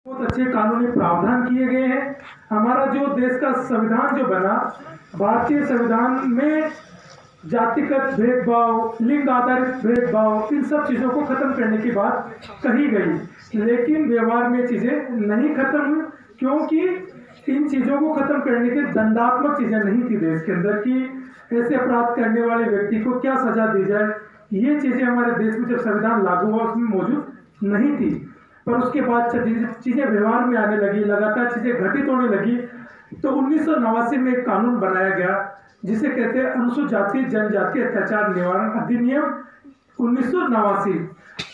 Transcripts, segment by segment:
बहुत अच्छे कानूनी प्रावधान किए गए हैं। हमारा जो देश का संविधान जो बना, भारतीय संविधान में जातिगत भेदभाव, लिंग आधारित भेदभाव, इन सब चीज़ों को खत्म करने की बात कही गई, लेकिन व्यवहार में चीज़ें नहीं खत्म हुई, क्योंकि इन चीज़ों को खत्म करने के दंडात्मक चीज़ें नहीं थी देश के अंदर कि ऐसे अपराध करने वाले व्यक्ति को क्या सजा दी जाए। ये चीज़ें हमारे देश में जब संविधान लागू हुआ उसमें मौजूद नहीं थी, पर उसके बाद चीज़ें व्यवहार में आने लगी, लगातार चीज़ें घटित होने लगी। तो 1989 में एक कानून बनाया गया जिसे कहते हैं अनुसूचित जाति जनजाति अत्याचार निवारण अधिनियम 1989।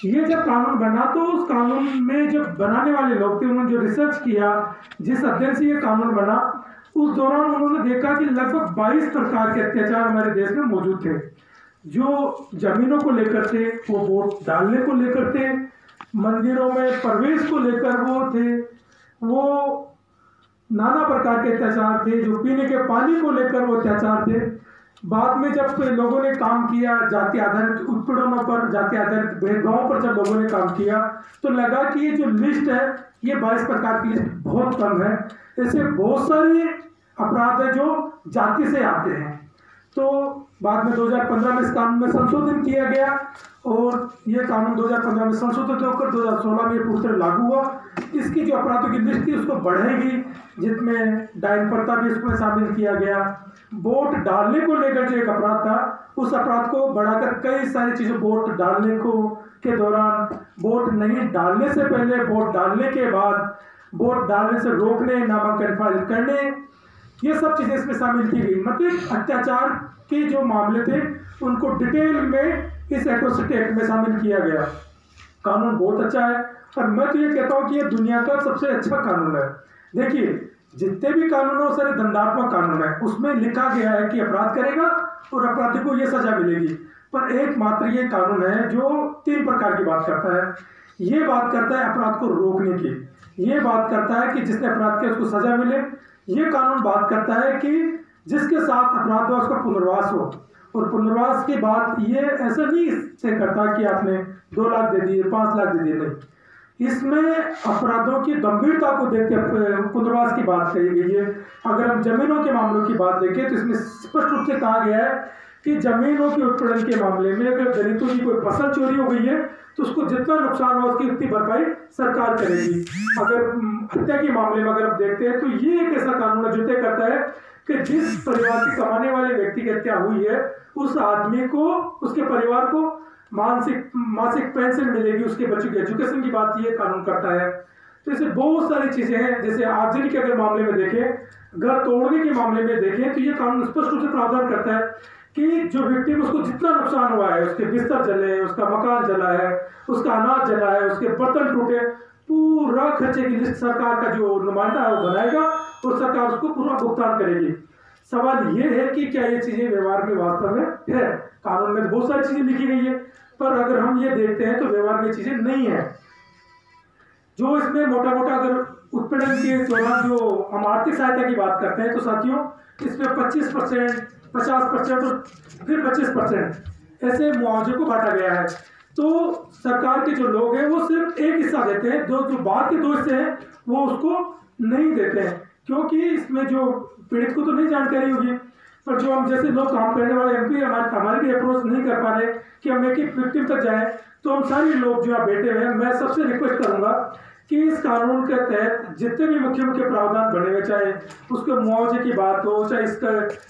ये जब कानून बना तो उस कानून में जो बनाने वाले लोग थे उन्होंने जो रिसर्च किया, जिस अध्ययन से ये कानून बना, उस दौरान उन्होंने देखा कि लगभग 22 प्रकार के अत्याचार हमारे देश में मौजूद थे। जो जमीनों को लेकर थे, वो वोट डालने को लेकर थे, मंदिरों में प्रवेश को लेकर वो थे, वो नाना प्रकार के अत्याचार थे, जो पीने के पानी को लेकर वो अत्याचार थे। बाद में जब लोगों ने काम किया जाति आधारित उत्पीड़नों पर, जाति आधारित भेदभाव पर जब लोगों ने काम किया तो लगा कि ये जो लिस्ट है ये 22 प्रकार की लिस्ट बहुत कम है। ऐसे बहुत सारे अपराध है जो जाति से आते हैं। तो बाद में 2015 में इस कानून में संशोधन किया गया और ये कानून 2015 में संशोधित होकर 2016 में पूरी तरह लागू हुआ। इसकी जो अपराधों की लिस्ट थी उसको बढ़ेगी, जिसमें डायन प्रथा भी इसमें शामिल किया गया। वोट डालने को लेकर जो एक अपराध था, उस अपराध को बढ़ाकर कई सारी चीज़ें, वोट डालने को के दौरान, वोट नहीं डालने से पहले, वोट डालने के बाद, वोट डालने से रोकने, नामांकन फाइल करने, ये सब चीज़ें इसमें शामिल की गई। मतलब अत्याचार के जो मामले थे उनको डिटेल में इस एट्रोसिटी एक्ट में शामिल किया गया। कानून बहुत अच्छा है और मैं तो ये कहता हूँ कि ये दुनिया का सबसे अच्छा कानून है। देखिए, जितने भी कानून हो सारे दंडात्मक कानून है, उसमें लिखा गया है कि अपराध करेगा और अपराधी को ये सजा मिलेगी, पर एकमात्र ये कानून है जो 3 प्रकार की बात करता है। ये बात करता है अपराध को रोकने की, ये बात करता है कि जिसने अपराध किया उसको सजा मिले, ये कानून बात करता है कि जिसके साथ अपराध हुआ उसका पुनर्वास हो, और पुनर्वास की बात ये ऐसा नहीं से करता कि आपने 2 लाख दे दिए, 5 लाख दे दिए, नहीं। इसमें अपराधों की गंभीरता को देखते पुनर्वास की बात कही गई है। अगर हम जमीनों के मामलों की बात देखें तो इसमें स्पष्ट रूप से कहा गया है कि जमीनों के उत्पीड़न के मामले में अगर दलितों की कोई फसल चोरी हो गई है तो उसको जितना नुकसान हो उसकी उतनी भरपाई सरकार करेगी। अगर हत्या के मामले में अगर हम देखते हैं तो ये एक ऐसा कानून है जो तय करता है कि जिस परिवार के कमाने वाले व्यक्ति की हत्या हुई है उस आदमी को, उसके परिवार को मासिक पेंशन मिलेगी, उसके बच्चों की एजुकेशन की बात ये कानून करता है। तो ऐसे बहुत सारी चीजें हैं। जैसे आगजनी के अगर मामले में देखें, घर तोड़ने के मामले में देखें, तो ये कानून स्पष्ट रूप से प्रावधान करता है कि जो विक्टिम, उसको जितना नुकसान हुआ है, उसके बिस्तर जले, उसका मकान जला है, उसका अनाज जला है, उसके बर्तन टूटे, पूरा खर्चे की लिस्ट सरकार का जो नुमाइंदा है वो बनाएगा और सरकार उसको पूरा भुगतान करेगी। सवाल ये है कि क्या ये चीजें व्यवहार में वास्तव में है? कानून में बहुत सारी चीजें लिखी गई है, पर अगर हम ये देखते हैं तो व्यवहार में चीजें नहीं है। जो इसमें मोटा मोटा अगर उत्पीड़न के दौरान जो हम आर्थिक सहायता की बात करते हैं तो साथियों, इसमें 25%, 50% और फिर 25% ऐसे मुआवजे को बांटा गया है। तो सरकार के जो लोग हैं वो सिर्फ एक हिस्सा देते हैं, जो बाहर के 2 हिस्से हैं वो उसको नहीं देते हैं, क्योंकि इसमें जो पीड़ित को तो नहीं जानकारी होगी, पर जो हम जैसे लोग काम करने वाले एमपी हमारे भी अप्रोच नहीं कर पा रहे कि हम एक एक विक्टिम तक जाएं। तो हम सारे लोग जो यहाँ बैठे हुए हैं, मैं सबसे रिक्वेस्ट करूंगा कि इस कानून के तहत जितने भी मुख्य प्रावधान बने हुए, चाहे उसके मुआवजे की बात हो, चाहे इस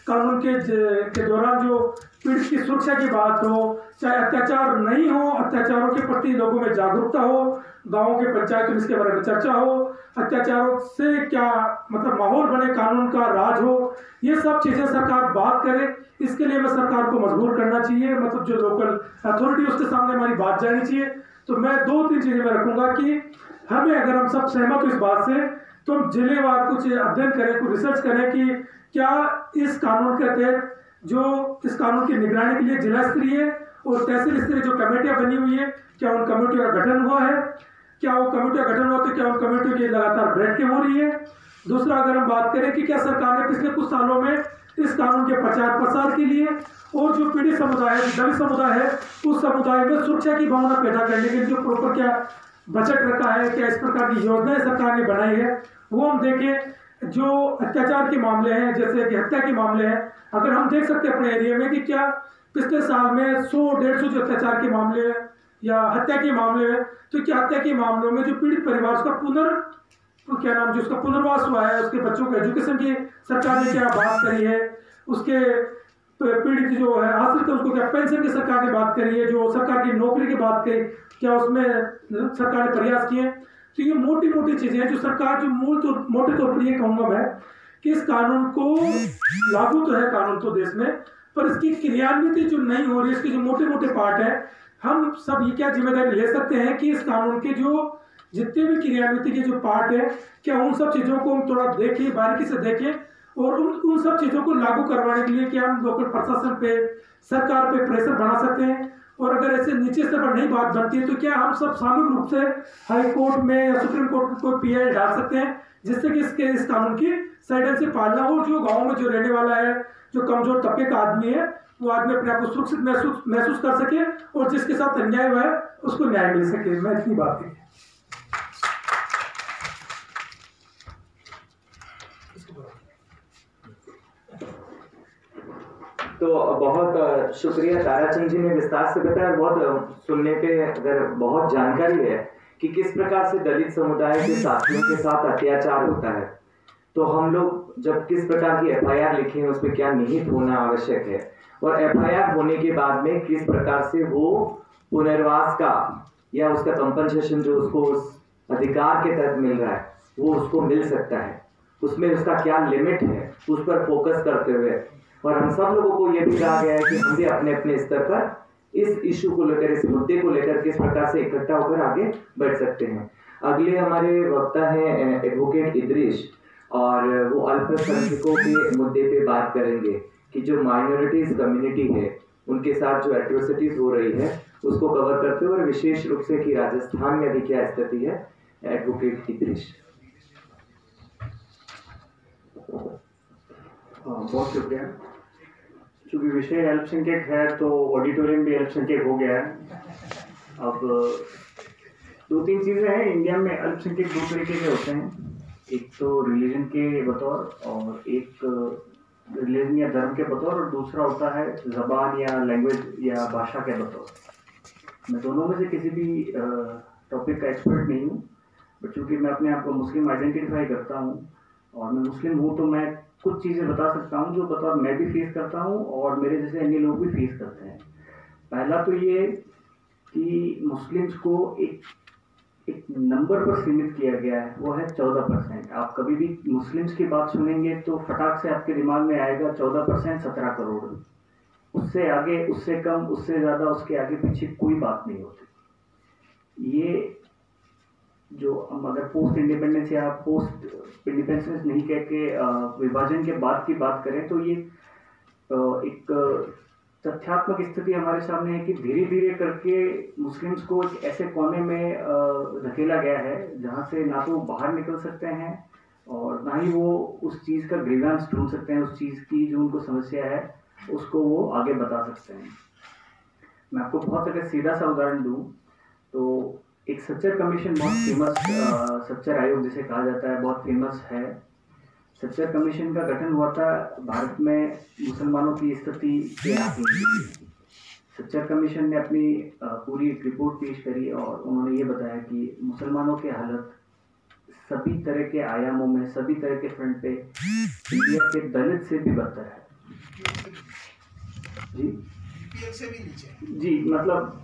कानून के दौरान जो पीड़ित की सुरक्षा की बात हो, चाहे अत्याचार नहीं हो, अत्याचारों के प्रति लोगों में जागरूकता हो, गाँव के पंचायतों में इसके बारे में चर्चा हो, अत्याचारों से क्या मतलब माहौल बने, कानून का राज हो, ये सब चीज़ें सरकार बात करे। इसके लिए मैं सरकार को मजबूर करना चाहिए, मतलब जो लोकल अथॉरिटी उसके सामने हमारी बात जानी चाहिए। तो मैं 2-3 चीज़ें मैं रखूँगा कि हमें, अगर हम सब सहमत हो इस बात से, तो हम जिलेवार कुछ अध्ययन करें, कुछ रिसर्च करें कि क्या इस कानून के तहत जो इस कानून की निगरानी के लिए जिला स्तरीय और तहसील स्तरीय जो कमेटियां बनी हुई है, क्या उन कमेटियों का गठन हुआ है? क्या वो कमेटियां गठन हुआ तो क्या उन कमेटियों की लगातार बैठकें हो रही है? दूसरा, अगर हम बात करें कि क्या सरकार ने पिछले कुछ सालों में इस कानून के प्रचार प्रसार के लिए और जो पीड़ित समुदाय है, दलित समुदाय है, उस समुदाय में सुरक्षा की भावना पैदा करने के लिए जो प्रॉपर क्या बजट रखा है, क्या इस प्रकार की योजनाएं सरकार ने बनाई है, वो हम देखें। जो अत्याचार के मामले हैं, जैसे कि हत्या के मामले हैं, अगर हम देख सकते हैं अपने एरिया में कि क्या पिछले साल में 100-150 जो अत्याचार के मामले हैं या हत्या के मामले हैं, तो क्या हत्या के मामलों में जो पीड़ित परिवार उसका क्या नाम जो उसका पुनर्वास हुआ है, उसके बच्चों को एजुकेशन की सरकार ने क्या बात करी है, उसके पीड़ित जो है आश्रित है उसको क्या पेंशन की सरकार ने बात करी है, जो सरकार की नौकरी की बात करी, क्या उसमें सरकार ने प्रयास किए। तो ये मोटी मोटी चीजें हैं जो सरकार जो मोटे तौर पर ये कहूंगा मैं कि इस कानून को लागू तो है कानून तो देश में, पर इसकी क्रियान्वित जो नहीं हो रही है, इसके जो मोटे मोटे पार्ट है, हम सब ये क्या जिम्मेदारी ले सकते हैं कि इस कानून के जो जितने भी क्रियान्वित के जो पार्ट है, क्या उन सब चीजों को हम थोड़ा देखें, बारीकी से देखें और उन सब चीजों को लागू करवाने के लिए क्या हम लोकल प्रशासन पे, सरकार पे प्रेशर बना सकते हैं। और अगर ऐसे नीचे स्तर पर नहीं बात बनती है तो क्या हम सब सामूहिक रूप से हाई कोर्ट में या सुप्रीम कोर्ट को पीआई डाल सकते हैं, जिससे कि इस कानून की सही से पालना हो। जो गाँव में जो रहने वाला है, जो कमजोर तबके का आदमी है, वो आदमी अपने आप को सुरक्षित महसूस कर सके और जिसके साथ अन्याय हुआ है उसको न्याय मिल सके। मैं इतनी बात की। तो बहुत शुक्रिया, ताराचंद जी ने विस्तार से बताया। बहुत सुनने पे अगर बहुत जानकारी है कि किस प्रकार से दलित समुदाय के साथियों के साथ अत्याचार होता है, तो हम लोग जब किस प्रकार की एफआईआर लिखें उस पर क्या निहित होना आवश्यक है, और एफआईआर होने के बाद में किस प्रकार से वो पुनर्वास का या उसका कंपनसेशन जो उसको उस अधिकार के तहत मिल रहा है वो उसको मिल सकता है, उसमें उसका क्या लिमिट है, उस पर फोकस करते हुए। और हम सब लोगों को यह भी कहा गया है कि हम भी अपने अपने स्तर पर इस इशू को लेकर, इस मुद्दे को लेकर किस प्रकार से इकट्ठा होकर आगे बढ़ सकते हैं। अगले हमारे वक्ता हैं एडवोकेट इद्रिश, और वो अल्पसंख्यकों के मुद्दे पे बात करेंगे कि जो माइनॉरिटीज कम्युनिटी है उनके साथ जो एट्रोसिटीज हो रही है उसको कवर करते हुए, और विशेष रूप से कि राजस्थान में अभी क्या स्थिति है। एडवोकेट इद्रिश। बहुत शुक्रिया। चूंकि विषय अल्पसंख्यक है तो ऑडिटोरियम भी अल्पसंख्यक हो गया है। अब 2-3 चीज़ें हैं इंडिया में। अल्पसंख्यक 2 तरीके के होते हैं, एक तो रिलीजन के बतौर और एक रिलीजन या धर्म के बतौर, और दूसरा होता है ज़बान या लैंग्वेज या भाषा के बतौर। मैं दोनों में से किसी भी टॉपिक का एक्सपर्ट नहीं हूँ, बट चूँकि मैं अपने आप को मुस्लिम आइडेंटिफाई करता हूँ और मैं मुस्लिम हूँ, तो मैं कुछ चीज़ें बता सकता हूँ जो बतौर मैं भी फेस करता हूँ और मेरे जैसे अन्य लोग भी फेस करते हैं। पहला तो ये कि मुस्लिम्स को एक नंबर पर सीमित किया गया है, वो है 14%। आप कभी भी मुस्लिम्स की बात सुनेंगे तो फटाक से आपके दिमाग में आएगा 14%, 17 करोड़। उससे आगे, उससे कम, उससे ज़्यादा, उसके आगे पीछे कोई बात नहीं होती। ये जो हम अगर पोस्ट इंडिपेंडेंस या पोस्ट इंडिपेंडेंस नहीं कह के विभाजन के बाद की बात करें, तो ये एक तथ्यात्मक स्थिति हमारे सामने है कि धीरे धीरे करके मुस्लिम्स को एक ऐसे कोने में धकेला गया है जहाँ से ना तो वो बाहर निकल सकते हैं और ना ही वो उस चीज़ का ग्रीवेंस ढूंढ सकते हैं, उस चीज़ की जो उनको समस्या है उसको वो आगे बता सकते हैं। मैं आपको बहुत अगर सीधा सा उदाहरण दूँ तो एक सच्चर कमीशन बहुत फेमस, सच्चर आयोग जिसे कहा जाता है, बहुत फेमस है। सच्चर कमीशन का गठन हुआ था भारत में मुसलमानों की स्थिति के आगे। सच्चर कमीशन ने अपनी पूरी रिपोर्ट पेश करी और उन्होंने ये बताया कि मुसलमानों की हालत सभी तरह के आयामों में, सभी तरह के फ्रंट पे इंडिया के दलित से भी बदतर है। जी मतलब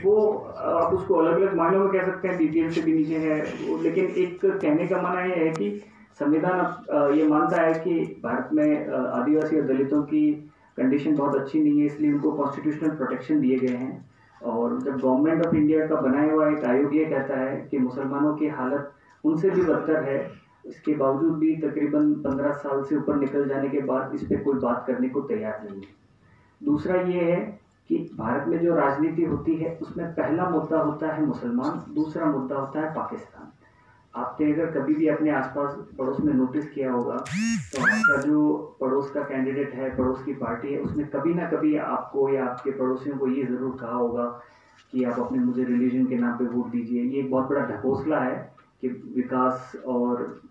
वो आप उसको अलग अलग मायनों में कह सकते हैं, बीपीएल से भी नीचे है। लेकिन एक कहने का माना यह है कि संविधान ये मानता है कि भारत में आदिवासी और दलितों की कंडीशन बहुत अच्छी नहीं है, इसलिए उनको कॉन्स्टिट्यूशनल प्रोटेक्शन दिए गए हैं। और जब गवर्नमेंट ऑफ इंडिया का बनाया हुआ एक आयोग ये कहता है कि मुसलमानों की हालत उनसे भी बदतर है, इसके बावजूद भी तकरीबन 15 साल से ऊपर निकल जाने के बाद इस पर कोई बात करने को तैयार नहीं है। दूसरा ये है कि भारत में जो राजनीति होती है उसमें पहला मुद्दा होता है मुसलमान, दूसरा मुद्दा होता है पाकिस्तान। आपने अगर कभी भी अपने आसपास पड़ोस में नोटिस किया होगा तो आपका जो पड़ोस का कैंडिडेट है, पड़ोस की पार्टी है, उसने कभी ना कभी आपको या आपके पड़ोसियों को ये ज़रूर कहा होगा कि आप अपने मुझे रिलीजन के नाम पे वोट दीजिए। ये एक बहुत बड़ा ढकोसला है कि विकास और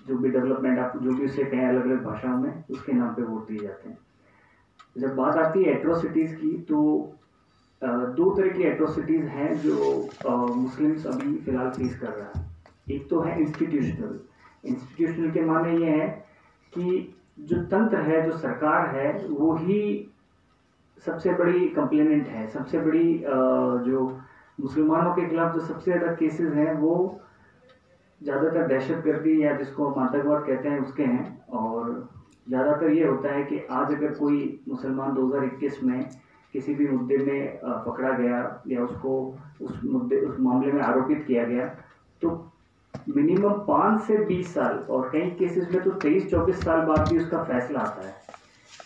जो भी डेवलपमेंट आप जो भी उसे कहें अलग अलग भाषाओं में, उसके नाम पे वोट दिए जाते हैं। जब बात आती है एट्रोसिटीज़ की, तो दो तरह की एट्रोसिटीज़ हैं जो मुस्लिम्स अभी फ़िलहाल फेस कर रहा है। एक तो है इंस्टीट्यूशनल के माने ये है कि जो तंत्र है, जो सरकार है, वो ही सबसे बड़ी कंप्लेनेंट है। सबसे बड़ी जो मुसलमानों के खिलाफ जो सबसे ज़्यादा केसेस हैं वो ज़्यादातर दहशतगर्दी या जिसको आतंकवाद कहते हैं उसके हैं। और ज़्यादातर ये होता है कि आज अगर कोई मुसलमान 2021 में किसी भी मुद्दे में पकड़ा गया या उसको उस मामले में आरोपित किया गया, तो मिनिमम 5 से 20 साल और कई केसेस में तो 23-24 साल बाद भी उसका फैसला आता है।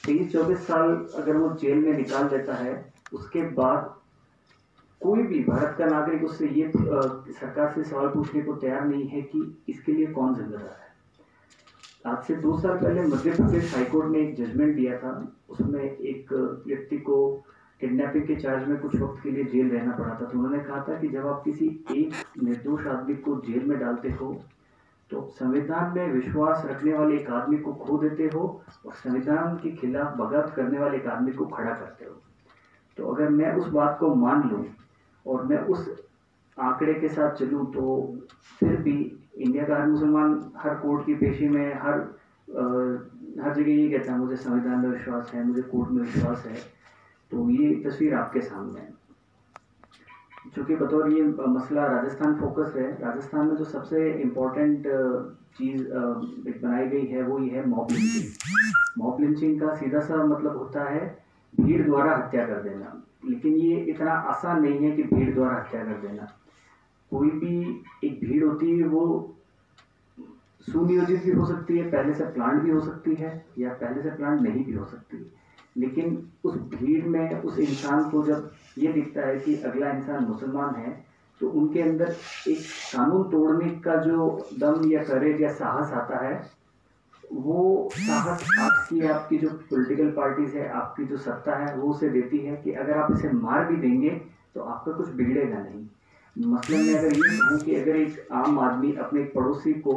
23-24 साल अगर वो जेल में निकाल देता है, उसके बाद कोई भी भारत का नागरिक उससे ये सरकार से सवाल पूछने को तैयार नहीं है कि इसके लिए कौन जिम्मेदार है। आज से 2 साल पहले मध्य प्रदेश हाईकोर्ट ने एक जजमेंट दिया था। उसमें एक व्यक्ति को किडनैपिंग के चार्ज में कुछ वक्त के लिए जेल रहना पड़ा था। तो उन्होंने कहा था कि जब आप किसी एक निर्दोष आदमी को जेल में डालते हो तो संविधान में विश्वास रखने वाले एक आदमी को खो देते हो और संविधान के खिलाफ बगावत करने वाले एक आदमी को खड़ा करते हो। तो अगर मैं उस बात को मान लूँ और मैं उस आंकड़े के साथ चलूँ, तो फिर भी इंडिया का हर मुसलमान हर कोर्ट की पेशी में हर जगह ये कहता है मुझे संविधान में विश्वास है, मुझे कोर्ट में विश्वास है। तो ये तस्वीर आपके सामने है। चूँकि बतौर ये मसला राजस्थान फोकस है, राजस्थान में जो सबसे इम्पोर्टेंट चीज़ बनाई गई है वो ये है मॉब लिंचिंग। मॉब लिंचिंग का सीधा सा मतलब होता है भीड़ द्वारा हत्या कर देना। लेकिन ये इतना आसान नहीं है कि भीड़ द्वारा हत्या कर देना। कोई भी एक भीड़ होती है वो सुनियोजित भी हो सकती है, पहले से प्लान भी हो सकती है, या पहले से प्लान नहीं भी हो सकती। लेकिन उस भीड़ में उस इंसान को जब ये दिखता है कि अगला इंसान मुसलमान है, तो उनके अंदर एक कानून तोड़ने का जो दम या करेज या साहस आता है, वो साहस आपकी जो पॉलिटिकल पार्टीज है, आपकी जो सत्ता है, वो उसे देती है कि अगर आप इसे मार भी देंगे तो आपका कुछ बिगड़ेगा नहीं। मसलन मैं अगर ये कहूँ कि अगर एक आम आदमी अपने एक पड़ोसी को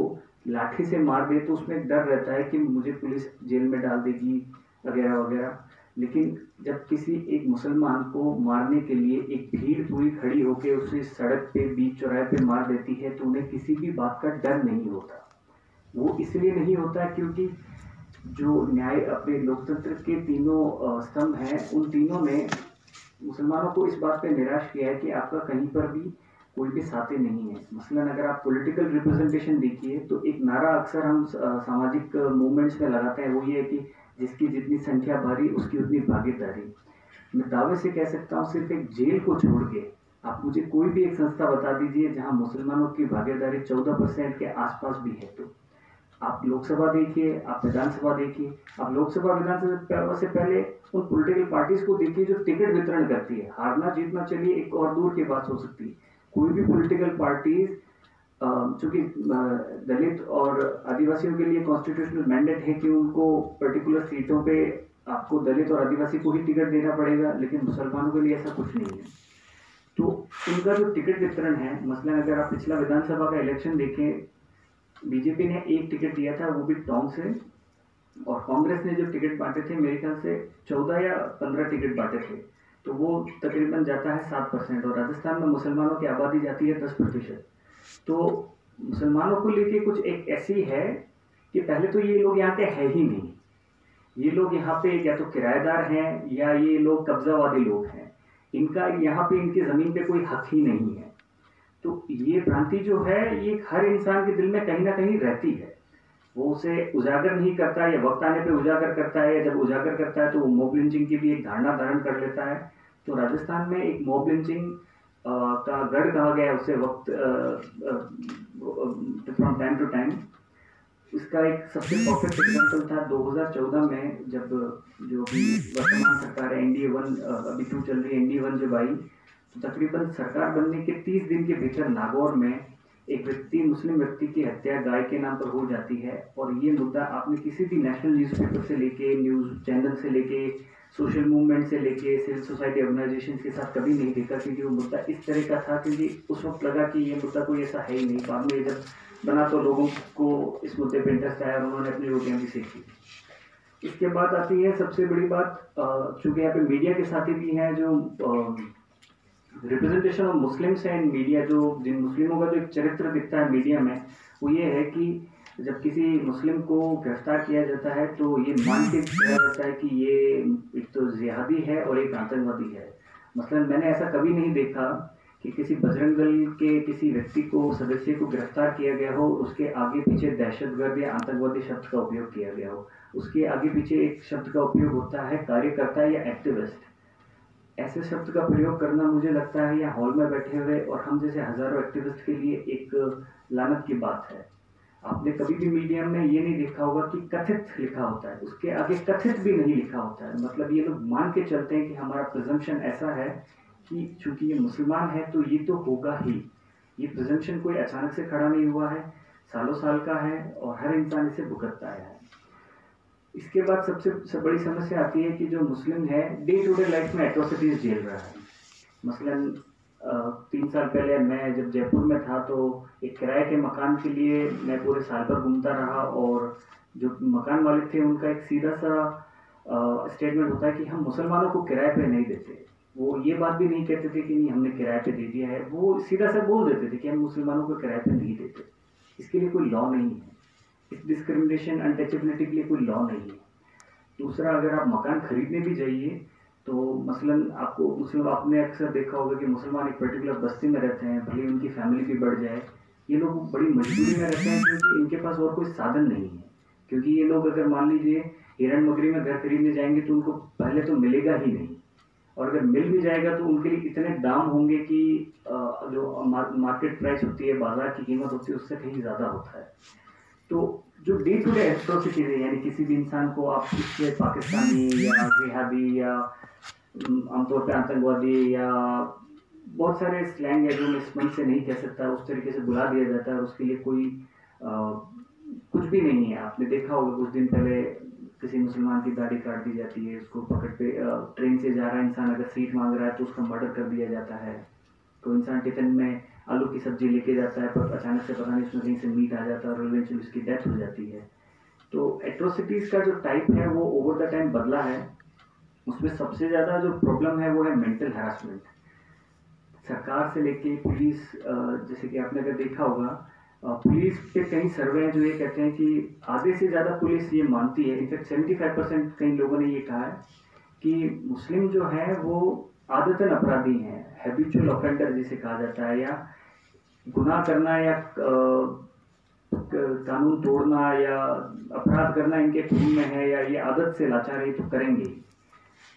लाठी से मार दे तो उसमें एक डर रहता है कि मुझे पुलिस जेल में डाल देगी वगैरह वगैरह। लेकिन जब किसी एक मुसलमान को मारने के लिए एक भीड़ पूरी खड़ी होकर उसे सड़क पे बीच चौराहे पे मार देती है, तो उन्हें किसी भी बात का डर नहीं होता। वो इसलिए नहीं होता क्योंकि जो न्याय अपने लोकतंत्र के तीनों स्तंभ हैं, उन तीनों ने मुसलमानों को इस बात पे निराश किया है कि आपका कहीं पर भी कोई भी साथी नहीं है। मसलन अगर आप पॉलिटिकल रिप्रेजेंटेशन देखिए तो एक नारा अक्सर हम सामाजिक मूवमेंट्स में लगाते हैं, वो ये है कि जिसकी जितनी संख्या भारी उसकी उतनी भागीदारी। मैं दावे से कह सकता हूँ सिर्फ एक जेल को छोड़ के आप मुझे कोई भी एक संस्था बता दीजिए जहाँ मुसलमानों की भागीदारी 14% के आसपास भी है। तो आप लोकसभा देखिए, आप विधानसभा देखिए, आप लोकसभा विधानसभा से पहले उन पॉलिटिकल पार्टीज को देखिए जो टिकट वितरण करती है। हारना जीतना चलिए एक और दूर की बात हो सकती है, कोई भी पॉलिटिकल पार्टीज चूंकि दलित और आदिवासियों के लिए कॉन्स्टिट्यूशनल मैंडेट है कि उनको पर्टिकुलर सीटों पे आपको दलित और आदिवासी को ही टिकट देना पड़ेगा, लेकिन मुसलमानों के लिए ऐसा कुछ नहीं है। तो उनका जो टिकट वितरण है, मसलन अगर आप पिछला विधानसभा का इलेक्शन देखें, बीजेपी ने एक टिकट दिया था, वो भी टोंक से, और कांग्रेस ने जो टिकट बांटे थे मेरे ख्याल से 14 या 15 टिकट बांटे थे, तो वो तकरीबन जाता है 7%। और राजस्थान में मुसलमानों की आबादी जाती है 10%। तो मुसलमानों को लेके कुछ एक ऐसी है कि पहले तो ये लोग यहाँ के है ही नहीं। ये लोग यहाँ पे या तो किराएदार हैं या ये लोग कब्जावादी लोग हैं। इनका यहाँ पे इनकी ज़मीन पे कोई हक ही नहीं है। तो ये भ्रांति जो है ये हर इंसान के दिल में कहीं ना कहीं रहती है। वो उसे उजागर नहीं करता, या वक्त आने पे उजागर करता है, या जब उजागर करता है तो वो मॉब लिंचिंग की भी एक धारणा धारण कर लेता है। तो राजस्थान में एक मॉब लिंचिंग का गढ़ कहा गया उसे वक्त फ्रॉम टाइम टू टाइम। इसका एक सबसे परफेक्ट एग्जाम्पल था 2014 में, जब जो भी वर्तमान सरकार है NDA 1 अभी 2 चल रही है, NDA 1 जब आई तो तकरीबन सरकार बनने के 30 दिन के भीतर नागौर में एक मुस्लिम व्यक्ति की हत्या गाय के नाम पर हो जाती है। और ये मुद्दा आपने किसी भी नेशनल न्यूज़पेपर से लेके, न्यूज़ चैनल से लेके, सोशल मूवमेंट से लेके सिविल सोसाइटी ऑर्गेनाइजेशन के साथ कभी नहीं देखा, क्योंकि वो मुद्दा इस तरह का था, क्योंकि उस वक्त लगा कि ये मुद्दा कोई ऐसा है ही नहीं। बाद में जब बना तो लोगों को इस मुद्दे पर इंटरेस्ट आया और उन्होंने अपनी रोटियाँ भी सीखी। इसके बाद आती है सबसे बड़ी बात, चूँकि यहाँ पे मीडिया के साथी भी हैं, जो रिप्रेजेंटेशन ऑफ मुस्लिम्स हैं इन मीडिया, जो जिन मुस्लिमों का जो एक चरित्र दिखता है मीडिया में, वो ये है कि जब किसी मुस्लिम को गिरफ्तार किया जाता है तो ये मान के किया जाता है कि ये एक तो जिहादी है और एक आतंकवादी है। मसलन मैंने ऐसा कभी नहीं देखा कि किसी बजरंग दल के किसी व्यक्ति को, सदस्य को गिरफ्तार किया गया हो, उसके आगे पीछे दहशतगर्द या आतंकवादी शब्द का उपयोग किया गया हो। उसके आगे पीछे एक शब्द का उपयोग होता है कार्यकर्ता या एक्टिविस्ट। ऐसे शब्द का प्रयोग करना मुझे लगता है यहाँ हॉल में बैठे हुए और हम जैसे हजारों एक्टिविस्ट के लिए एक लानत की बात है। आपने कभी भी मीडिया में ये नहीं देखा होगा कि कथित लिखा होता है, उसके आगे कथित भी नहीं लिखा होता है। मतलब ये लोग मान के चलते हैं कि हमारा प्रिजम्पशन ऐसा है कि चूंकि ये मुसलमान है तो ये तो होगा ही। ये प्रिजम्पशन कोई अचानक से खड़ा नहीं हुआ है, सालों साल का है और हर इंसान इसे भुगतता है। इसके बाद सबसे बड़ी समस्या आती है कि जो मुस्लिम है डे टू डे लाइफ में एट्रोसिटीज झेल रहा है। मसलन 3 साल पहले मैं जब जयपुर में था तो एक किराए के मकान के लिए मैं पूरे साल भर घूमता रहा और जो मकान मालिक थे उनका एक सीधा सा स्टेटमेंट होता है कि हम मुसलमानों को किराए पे नहीं देते। वो ये बात भी नहीं कहते थे कि नहीं हमने किराए पे दे दिया है, वो सीधा सा बोल देते थे कि हम मुसलमानों को किराए पे नहीं देते। इसके लिए कोई लॉ नहीं है, इस डिस्क्रिमिनेशन अनटचेबिलिटी के लिए कोई लॉ नहीं है। दूसरा, अगर आप मकान खरीदने भी जाइए तो मसलन आपने अक्सर देखा होगा कि मुसलमान एक पर्टिकुलर बस्ती में रहते हैं, भले उनकी फैमिली भी बढ़ जाए, ये लोग बड़ी मजबूरी में रहते हैं क्योंकि इनके पास और कोई साधन नहीं है। क्योंकि ये लोग अगर मान लीजिए हिरण मगरी में घर खरीदने जाएंगे तो उनको पहले तो मिलेगा ही नहीं, और अगर मिल भी जाएगा तो उनके लिए इतने दाम होंगे कि जो मार्केट प्राइस होती है, बाजार की कीमत होती है, उससे कहीं ज़्यादा होता है। तो जो डे टू डे एट्रोसिटीज है, यानी किसी भी इंसान को आप इससे पाकिस्तानी या जिहादी या आमतौर पे आतंकवादी या बहुत सारे स्लैंग है जो मैं इस मंच से नहीं कह सकता, उस तरीके से बुला दिया जाता है और उसके लिए कोई कुछ भी नहीं है। आपने देखा होगा कुछ दिन पहले किसी मुसलमान की दाढ़ी काट दी जाती है, उसको पकड़ पे ट्रेन से जा रहा है इंसान, अगर सीट मांग रहा है तो उसका मर्डर कर दिया जाता है। तो इंसान टिफिन में आलू की सब्जी लेके जाता है पर अचानक से पता नहीं उसमें कहीं से मीट आ जाता है और इवेंचुअली उसकी डेथ हो जाती है। तो एट्रोसिटीज़ का जो टाइप है वो ओवर द टाइम बदला है। उसमें सबसे ज़्यादा जो प्रॉब्लम है वो है मेंटल हैरेसमेंट। सरकार से लेके पुलिस, जैसे कि आपने अगर देखा होगा पुलिस पे कई सर्वे हैं जो ये कहते हैं कि आधे से ज़्यादा पुलिस ये मानती है, इनफैक्ट 75% कई लोगों ने ये कहा है कि मुस्लिम जो है वो आदतन अपराधी हैं, हैबिचुअल ऑफेंडर जिसे कहा जाता है, या गुनाह करना या कानून तोड़ना या अपराध करना इनके खून में है, या ये आदत से लाचार है तो करेंगे।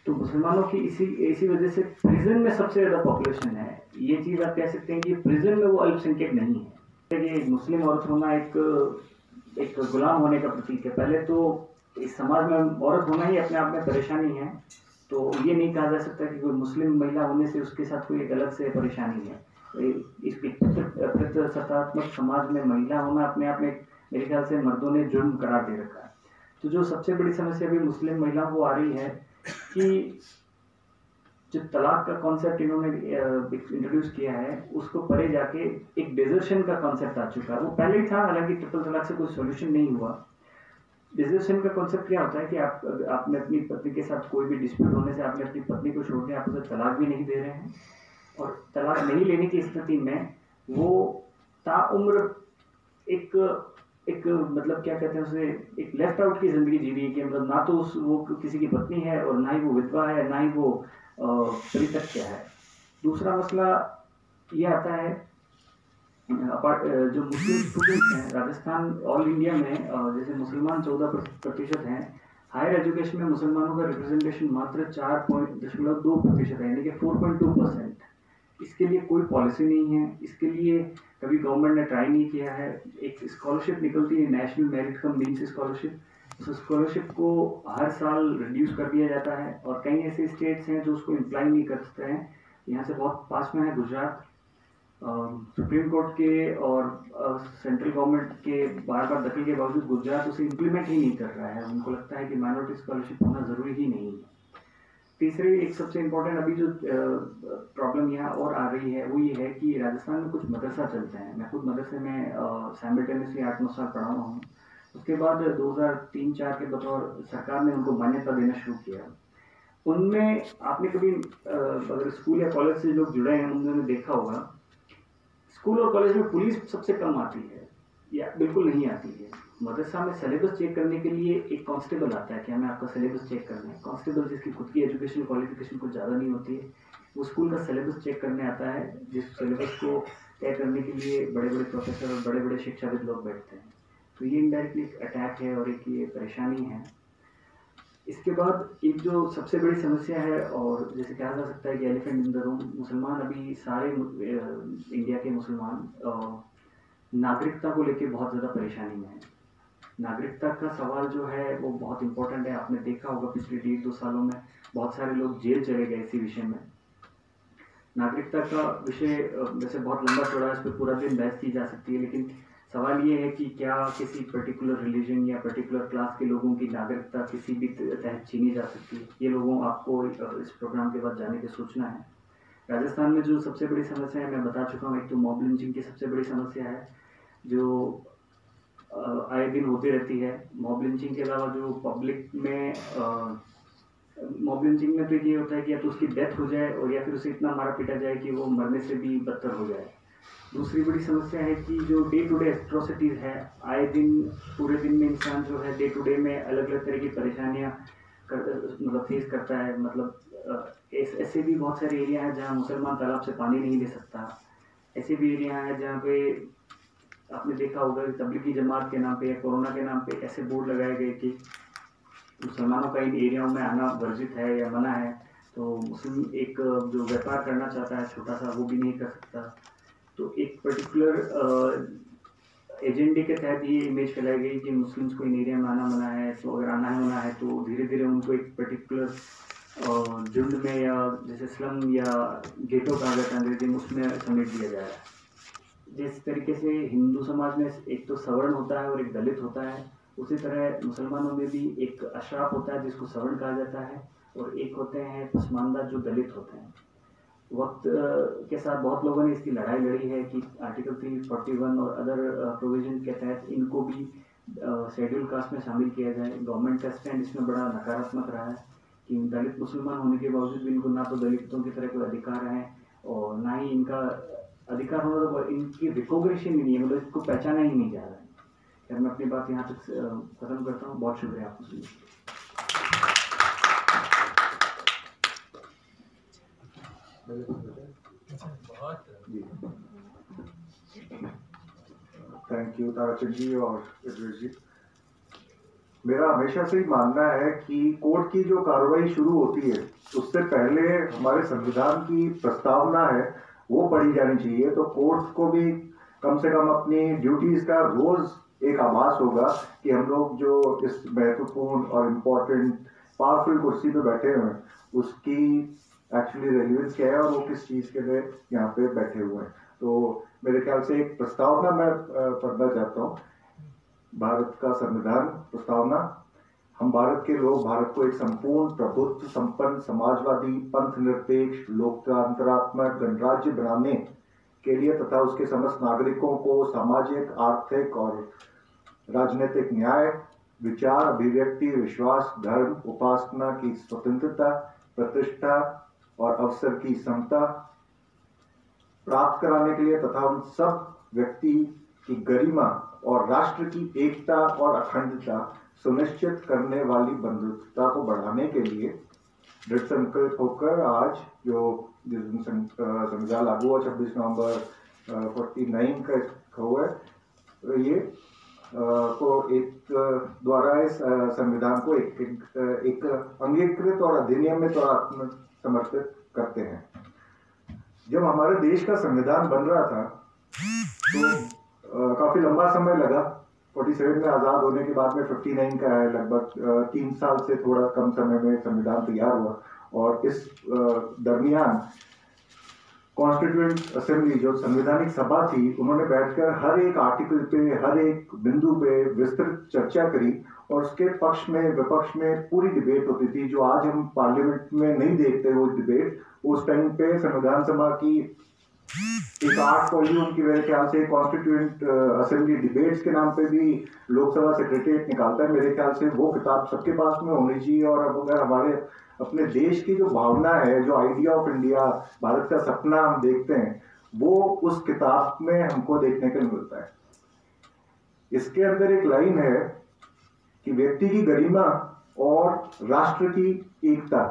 तो मुसलमानों की इसी वजह से प्रिजन में सबसे ज़्यादा पॉपुलेशन है। ये चीज़ आप कह सकते हैं कि प्रिजन में वो अल्पसंख्यक नहीं है। एक मुस्लिम औरत होना एक गुलाम होने का प्रतीक है। पहले तो इस समाज में औरत होना ही अपने आप में परेशानी है, तो ये नहीं कहा जा सकता कि कोई मुस्लिम महिला होने से उसके साथ कोई एक अलग से परेशानी है। इस प्रतिसत्तात्मक समाज में महिला होना अपने आप में मेरे ख्याल से मर्दों ने जुर्म करार दे रखा है। तो जो सबसे बड़ी समस्या भी मुस्लिम महिलाओं को आ रही है कि जो तलाक का कॉन्सेप्ट इन्होंने इंट्रोड्यूस किया है उसको परे जाके एक डिजर्शन का कॉन्सेप्ट आ चुका है। वो पहले ही था, हालांकि ट्रिपल तलाक से कोई सॉल्यूशन नहीं हुआ। डिजर्शन का कॉन्सेप्ट क्या होता है कि आपने अपनी पत्नी के साथ कोई भी डिस्प्यूट होने से आपने अपनी पत्नी को छोड़ दिया, आप उसे तलाक भी नहीं दे रहे हैं, और तलाक नहीं लेने की स्थिति में वो ताउम्र एक मतलब क्या कहते हैं उसे, एक लेफ्ट आउट की जिंदगी जी रही है कि मतलब ना तो वो किसी की पत्नी है और ना ही वो विधवा है, ना ही वो परित्यक्ता है। दूसरा मसला ये आता है जो मुस्लिम स्टूडेंट्स हैं राजस्थान ऑल इंडिया में, जैसे मुसलमान 14% हैं, हायर एजुकेशन में मुसलमानों का रिप्रेजेंटेशन मात्र 4.2% है, यानी कि 4.2%। इसके लिए कोई पॉलिसी नहीं है, इसके लिए कभी गवर्नमेंट ने ट्राई नहीं किया है। एक स्कॉलरशिप निकलती है national merit come means scholarship, उस स्कॉलरशिप को हर साल रिड्यूस कर दिया जाता है और कई ऐसे स्टेट्स हैं जो उसको इम्प्लाई नहीं करते हैं। यहाँ से बहुत पास में है गुजरात। सुप्रीम कोर्ट के और सेंट्रल गवर्नमेंट के बार बार दखल के बावजूद गुजरात उसे इम्प्लीमेंट ही नहीं कर रहा है। उनको लगता है कि माइनॉरिटी स्कॉलरशिप होना ज़रूरी ही नहीं है। तीसरी एक सबसे इम्पोर्टेंट अभी जो प्रॉब्लम यहाँ और आ रही है वो ये है कि राजस्थान में कुछ मदरसा चलते हैं। मैं खुद मदरसे में साइमल्टेनियसली 8-9 साल पढ़ा हुआ हूँ। उसके बाद 2003-4 के बतौर सरकार ने उनको मान्यता देना शुरू किया। उनमें आपने कभी अगर स्कूल या कॉलेज से लोग जुड़े हैं उन्होंने देखा होगा, स्कूल और कॉलेज में पुलिस सबसे कम आती है या बिल्कुल नहीं आती है। मदरसा में सिलेबस चेक करने के लिए एक कांस्टेबल आता है कि हमें आपका सिलेबस चेक करना है। कांस्टेबल जिसकी खुद की एजुकेशन क्वालिफिकेशन कुछ ज़्यादा नहीं होती है, वो स्कूल का सिलेबस चेक करने आता है, जिस सिलेबस को तय करने के लिए बड़े बड़े प्रोफेसर और बड़े बड़े शिक्षाविद लोग बैठते हैं। तो ये इनडायरेक्टली एक अटैक है और एक ये परेशानी है। इसके बाद एक जो सबसे बड़ी समस्या है और जैसे कहा जा सकता है कि एलिफेंट इन द रूम, मुसलमान अभी सारे इंडिया के मुसलमान नागरिकता को लेके बहुत ज़्यादा परेशानी में है। नागरिकता का सवाल जो है वो बहुत इम्पोर्टेंट है। आपने देखा होगा पिछले 1-2 सालों में बहुत सारे लोग जेल चले गए इसी विषय में। नागरिकता का विषय वैसे बहुत लंबा चौड़ा है, इस पर पूरा दिन बहस की जा सकती है, लेकिन सवाल ये है कि क्या किसी पर्टिकुलर रिलीजन या पर्टिकुलर क्लास के लोगों की नागरिकता किसी भी तहत छीनी जा सकती है। ये लोगों आपको इस प्रोग्राम के बाद जाने की सोचना है। राजस्थान में जो सबसे बड़ी समस्या है मैं बता चुका हूँ। एक तो मॉब लिंचिंग की सबसे बड़ी समस्या है जो आए दिन होती रहती है। मॉब लिंचिंग के अलावा जो पब्लिक में मॉब लिंचिंग में तो ये होता है कि या तो उसकी डेथ हो जाए और या फिर उसे इतना मारा पीटा जाए कि वो मरने से भी बदतर हो जाए। दूसरी बड़ी समस्या है कि जो डे टू डे एट्रोसिटीज़ है, आए दिन पूरे दिन में इंसान जो है डे टू डे में अलग अलग तरह की परेशानियाँ मतलब फेस करता है। मतलब ऐसे भी बहुत सारे एरिया हैं जहाँ मुसलमान तालाब से पानी नहीं ले सकता। ऐसे भी एरिया हैं जहाँ पे आपने देखा होगा कि तबलीगी जमात के नाम पे या कोरोना के नाम पे ऐसे बोर्ड लगाए गए कि मुसलमानों का इन एरियाओं में आना वर्जित है या मना है। तो मुस्लिम एक जो व्यापार करना चाहता है छोटा सा, वो भी नहीं कर सकता। तो एक पर्टिकुलर एजेंडे के तहत ये इमेज फैलाई गई कि मुस्लिम्स को इन एरिया में आना मना है, तो अगर आना है मना है तो धीरे धीरे उनको एक पर्टिकुलर झुंड में या जैसे स्लम या गेटो कहा जाता है अंग्रेजी में, उसमें समेट दिया जाए। जिस तरीके से हिंदू समाज में एक तो सवर्ण होता है और एक दलित होता है, उसी तरह मुसलमानों में भी एक अशराफ होता है जिसको सवर्ण कहा जाता है और एक होते हैं पसमानदा जो दलित होते हैं। वक्त के साथ बहुत लोगों ने इसकी लड़ाई लड़ी है कि आर्टिकल 341 और अदर प्रोविजन के तहत इनको भी शेड्यूल कास्ट में शामिल किया जाए। गवर्नमेंट का स्टैंड इसमें बड़ा नकारात्मक रहा है कि दलित मुसलमान होने के बावजूद भी इनको ना तो दलितों की तरह कोई अधिकार है और ना ही इनका अधिकार होना, तो इनकी रिकॉग्निशन ही नहीं है, मतलब इसको पहचाना ही नहीं जा रहा है। यार मैं अपनी बात यहाँ तक खत्म करता हूँ। बहुत शुक्रिया आपको सुनने। थैंक यू ताराचंद जी और इद्रिस जी। मेरा हमेशा से ही मानना है कि कोर्ट की जो कार्रवाई शुरू होती है उससे पहले हमारे संविधान की प्रस्तावना है वो पढ़ी जानी चाहिए। तो कोर्ट को भी कम से कम अपनी ड्यूटीज का रोज एक आभास होगा कि हम लोग जो इस महत्वपूर्ण और इम्पोर्टेंट पावरफुल कुर्सी पे बैठे हुए हैं उसकी एक्चुअली रेलिवेंस क्या है और वो किस चीज़ के लिए यहाँ पे बैठे हुए हैं। तो मेरे ख्याल से एक प्रस्तावना मैं पढ़ना चाहता हूँ। भारत का संविधान प्रस्तावना। हम भारत के लोग भारत को एक संपूर्ण प्रभुत्व संपन्न समाजवादी पंथ निरपेक्ष लोकतंत्रात्मक गणराज्य बनाने के लिए तथा उसके समस्त नागरिकों को सामाजिक आर्थिक और राजनीतिक न्याय विचार अभिव्यक्ति विश्वास धर्म उपासना की स्वतंत्रता प्रतिष्ठा और अवसर की समता प्राप्त कराने के लिए तथा उन सब व्यक्ति की गरिमा और राष्ट्र की एकता और अखंडता सुनिश्चित करने वाली बंधुता को बढ़ाने के लिए दृढ़ संकल्प होकर आज जो जिस दिन संविधान लागू हुआ 26 नवंबर 49 का हुआ है, ये को एक द्वारा इस संविधान को एक अंगीकृत और अधिनियम में समर्पित करते हैं। जब हमारे देश का संविधान बन रहा था तो काफी लंबा समय लगा। 47 में आजाद होने के बाद में 59 का है, लगभग 3 साल से थोड़ा कम समय में संविधान तैयार हुआ और इस दरमियान कॉन्स्टिट्यूएंट असेंबली जो संवैधानिक सभा थी, उन्होंने बैठकर हर एक आर्टिकल पे, हर एक बिंदु पे विस्तृत चर्चा करी और उसके पक्ष में विपक्ष में पूरी डिबेट होती थी, जो आज हम पार्लियामेंट में नहीं देखते वो डिबेट। उस टाइम पे संविधान सभा की एक 8 वॉल्यूम की मेरे ख्याल से कॉन्स्टिट्यूएंट असेंबली डिबेट्स के नाम पे भी लोकसभा सेक्रेटरीट निकालता है। मेरे ख्याल से वो किताब सबके पास में होनी चाहिए। और अब अगर हमारे अपने देश की जो भावना है, जो आइडिया ऑफ इंडिया, भारत का सपना हम देखते हैं, वो उस किताब में हमको देखने को मिलता है। इसके अंदर एक लाइन है कि व्यक्ति की गरिमा और राष्ट्र की एकता,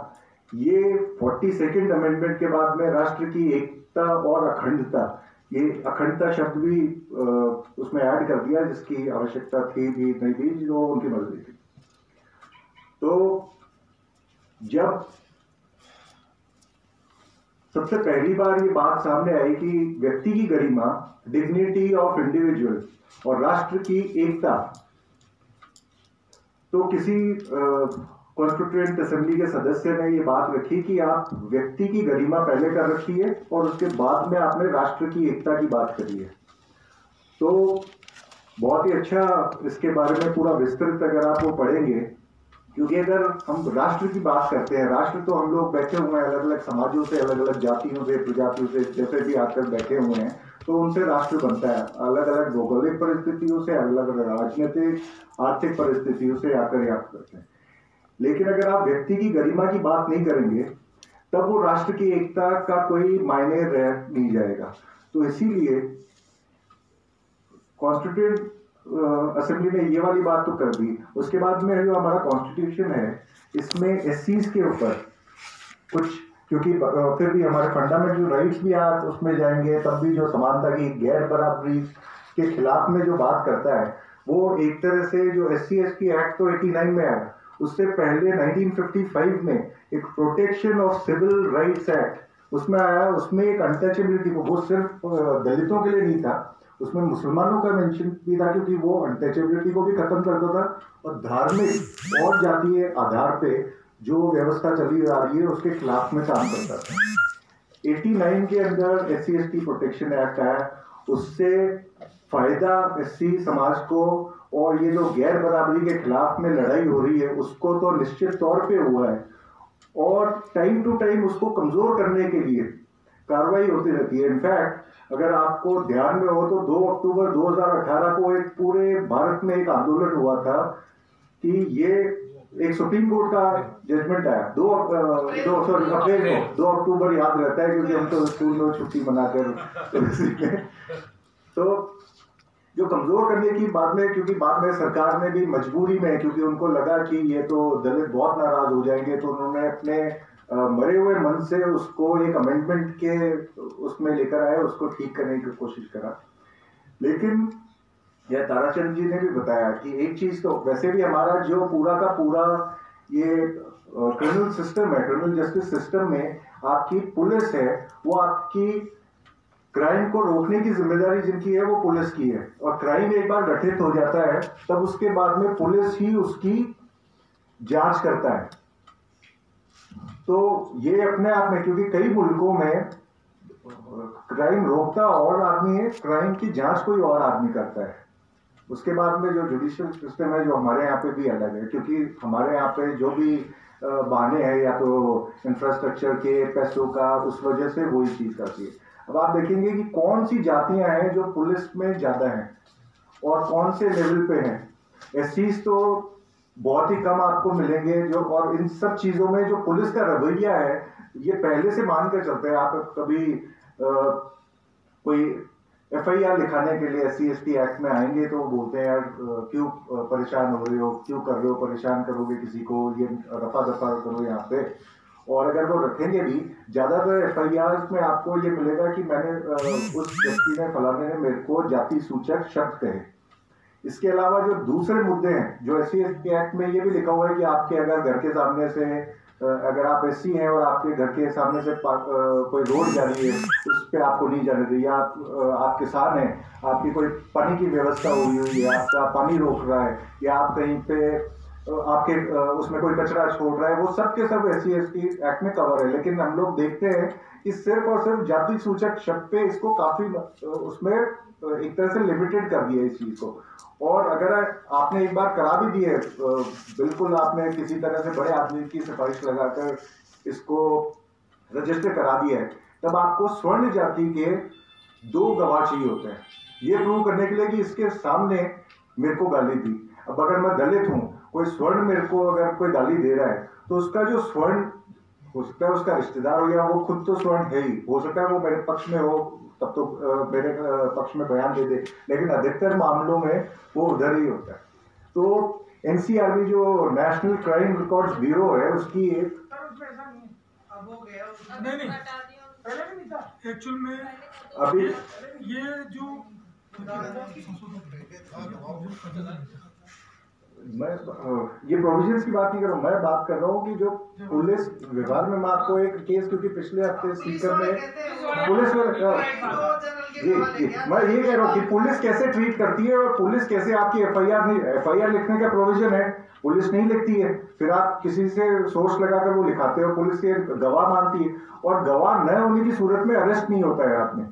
ये 42nd अमेंडमेंट के बाद में राष्ट्र की एकता और अखंडता, ये अखंडता शब्द भी उसमें ऐड कर दिया, जिसकी आवश्यकता थी भी नहीं थी, जो उनकी मर्जी थी। तो जब सबसे पहली बार ये बात सामने आई कि व्यक्ति की गरिमा, डिग्निटी ऑफ इंडिविजुअल और राष्ट्र की एकता, तो किसी कॉन्स्टिट्यूएंट असेंबली के सदस्य ने ये बात रखी कि आप व्यक्ति की गरिमा पहले कर रखी है और उसके बाद में आपने राष्ट्र की एकता की बात करी है। तो बहुत ही अच्छा इसके बारे में पूरा विस्तृत अगर आप वो पढ़ेंगे, क्योंकि अगर हम राष्ट्र की बात करते हैं, राष्ट्र तो हम लोग बैठे हुए हैं अलग अलग समाजों से, अलग अलग जातियों से, प्रजातियों से, जैसे भी आकर बैठे हुए हैं, तो उनसे राष्ट्र बनता है। अलग अलग भौगोलिक परिस्थितियों से, अलग अलग राजनीतिक आर्थिक परिस्थितियों से आकर याद करते हैं। लेकिन अगर आप व्यक्ति की गरिमा की बात नहीं करेंगे, तब वो राष्ट्र की एकता का कोई मायने रह नहीं जाएगा। तो इसीलिए कॉन्स्टिट्यूएंट असेंबली ने ये वाली बात तो कर दी। उसके बाद में जो हमारा कॉन्स्टिट्यूशन है, इसमें एससीज के ऊपर कुछ, क्योंकि फिर भी हमारे फंडामेंटल राइट्स भी आप उसमें जाएंगे, तब भी जो समानता की गैर बराबरी के खिलाफ में जो बात करता है, वो एक तरह से जो SC ST एक्ट तो 89 में आया, उससे पहले 1955 में एक protection of civil rights act उसमें आया। उसमें एक अनटचेबिलिटी को, वो सिर्फ दलितों के लिए नहीं था, उसमें मुसलमानों का मेंशन भी था, क्योंकि वो अनटचेबिलिटी को भी खत्म करता था और धार्मिक और जातीय आधार पे जो व्यवस्था चली आ रही है उसके खिलाफ में काम करता था। 89 के अंदर SC ST प्रोटेक्शन एक्ट आया, उससे फायदा SC समाज को, और ये जो गैर बराबरी के खिलाफ में लड़ाई हो रही है उसको तो निश्चित तौर पे हुआ है। और टाइम टू टाइम उसको कमजोर करने के लिए कार्रवाई होती रहती है। इनफैक्ट अगर आपको ध्यान में हो तो 2 अक्टूबर 2018 को एक पूरे भारत में एक आंदोलन हुआ था कि ये एक सुप्रीम कोर्ट का जजमेंट आया 2 अक्टूबर याद रहता है, क्योंकि हम तो स्कूल में छुट्टी मनाकर तो जो कमजोर करने की बाद में, क्योंकि बाद में सरकार ने भी मजबूरी में, क्योंकि उनको लगा कि ये तो दलित बहुत नाराज हो जाएंगे, तो उन्होंने अपने मरे हुए मन से उसको एक अमेंडमेंट के उसमें लेकर आए, उसको ठीक करने की कोशिश करा। लेकिन यह ताराचंद जी ने भी बताया कि एक चीज तो वैसे भी हमारा जो पूरा का पूरा ये क्रिमिनल सिस्टम है, क्रिमिनल जस्टिस सिस्टम में आपकी पुलिस है, वो आपकी क्राइम को रोकने की जिम्मेदारी जिनकी है वो पुलिस की है। और क्राइम एक बार गठित हो जाता है तब उसके बाद में पुलिस ही उसकी जांच करता है। तो ये अपने आप में, क्योंकि कई मुल्कों में क्राइम रोकता और आदमी है, क्राइम की जांच कोई और आदमी करता है। उसके बाद में जो जुडिशियल सिस्टम है जो हमारे यहाँ पे भी अलग है, क्योंकि हमारे यहाँ पे जो भी बहाने हैं या तो इंफ्रास्ट्रक्चर के, पैसों का, उस वजह से वही चीज करती है। अब आप देखेंगे कि कौन सी जातियां हैं जो पुलिस में ज्यादा हैं और कौन से लेवल पे हैं। एससीज तो बहुत ही कम आपको मिलेंगे जो, और इन सब चीजों में जो पुलिस का रवैया है ये पहले से मान कर चलते हैं। आप कभी कोई FIR लिखाने के लिए SC ST एक्ट में आएंगे तो बोलते हैं यार क्यों परेशान हो रहे हो, क्यों कर रहे हो, परेशान करोगे किसी को, ये रफा दफा करो यहाँ पे। और अगर वो रखेंगे भी, ज्यादातर FIR में आपको ये मिलेगा कि मैंने उस व्यक्ति ने, फलाने ने मेरे को जाति सूचक शब्द कहे। इसके अलावा जो दूसरे मुद्दे हैं जो SC ST एक्ट में ये भी लिखा हुआ है कि आपके अगर घर के सामने से, अगर आप SC हैं और आपके घर के सामने से कोई रोड जा रही है उस पर आपको नहीं जाने दें, या आप किसान हैं, आपकी कोई पानी की व्यवस्था हुई है, आपका पानी रोक रहा है, या आप कहीं पे आपके उसमें कोई कचरा छोड़ रहा है, वो सब के सब SC/ST एक्ट में कवर है। लेकिन हम लोग देखते हैं कि सिर्फ और सिर्फ जाति सूचक शब्द पे इसको काफी उसमें एक तरह से लिमिटेड कर दिया इस चीज को। और अगर आपने एक बार करा भी दी है, बिल्कुल आपने किसी तरह से बड़े आदमी की सिफारिश लगाकर इसको रजिस्टर करा दिया है, तब आपको स्वर्ण जाति के 2 गवाह चाहिए होते हैं ये प्रूव करने के लिए कि इसके सामने मेरे को गाली दी। अब अगर मैं दलित हूं, कोई स्वर्ण मेरे को अगर कोई गाली दे रहा है, तो उसका जो स्वर्ण हो सकता है उसका रिश्तेदार हो या वो खुद तो स्वर्ण है ही, हो सकता है वो मेरे पक्ष में हो, तब तो मेरे पक्ष में बयान दे दे, लेकिन अधिकतर मामलों में वो उधर ही होता है। तो NCRB जो नेशनल क्राइम रिकॉर्ड्स ब्यूरो है, उसकी एक नहीं पहले भी नहीं था एक्चुअल में। अभी ये जो मैं ये प्रोविजंस की बात नहीं कर रहा हूँ, मैं बात कर रहा हूँ कि जो पुलिस विभाग में, मैं आपको एक केस, क्योंकि पिछले हफ्ते सीकर में पुलिस में मैं ये कह रहा हूँ कि पुलिस कैसे ट्रीट करती है और पुलिस कैसे आपकी FIR लिखने का प्रोविजन है, पुलिस नहीं लिखती है, फिर आप किसी से सोर्स लगाकर वो लिखाते हो, पुलिस के गवाह मानती है, और गवाह न होने की सूरत में अरेस्ट नहीं होता है आपने।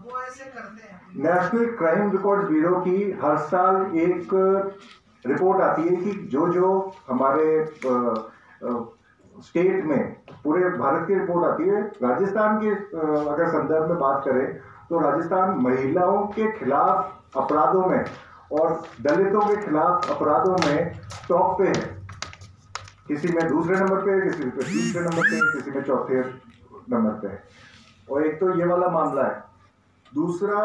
वो ऐसे करते हैं। नेशनल क्राइम रिकॉर्ड्स ब्यूरो की हर साल एक रिपोर्ट आती है कि जो जो हमारे स्टेट में, पूरे भारत की रिपोर्ट आती है। राजस्थान के अगर संदर्भ में बात करें तो राजस्थान महिलाओं के खिलाफ अपराधों में और दलितों के खिलाफ अपराधों में टॉप पे है, किसी में दूसरे नंबर पे, किसी पे तीसरे नंबर पे, किसी में चौथे नंबर पे है। और एक तो ये वाला मामला है। दूसरा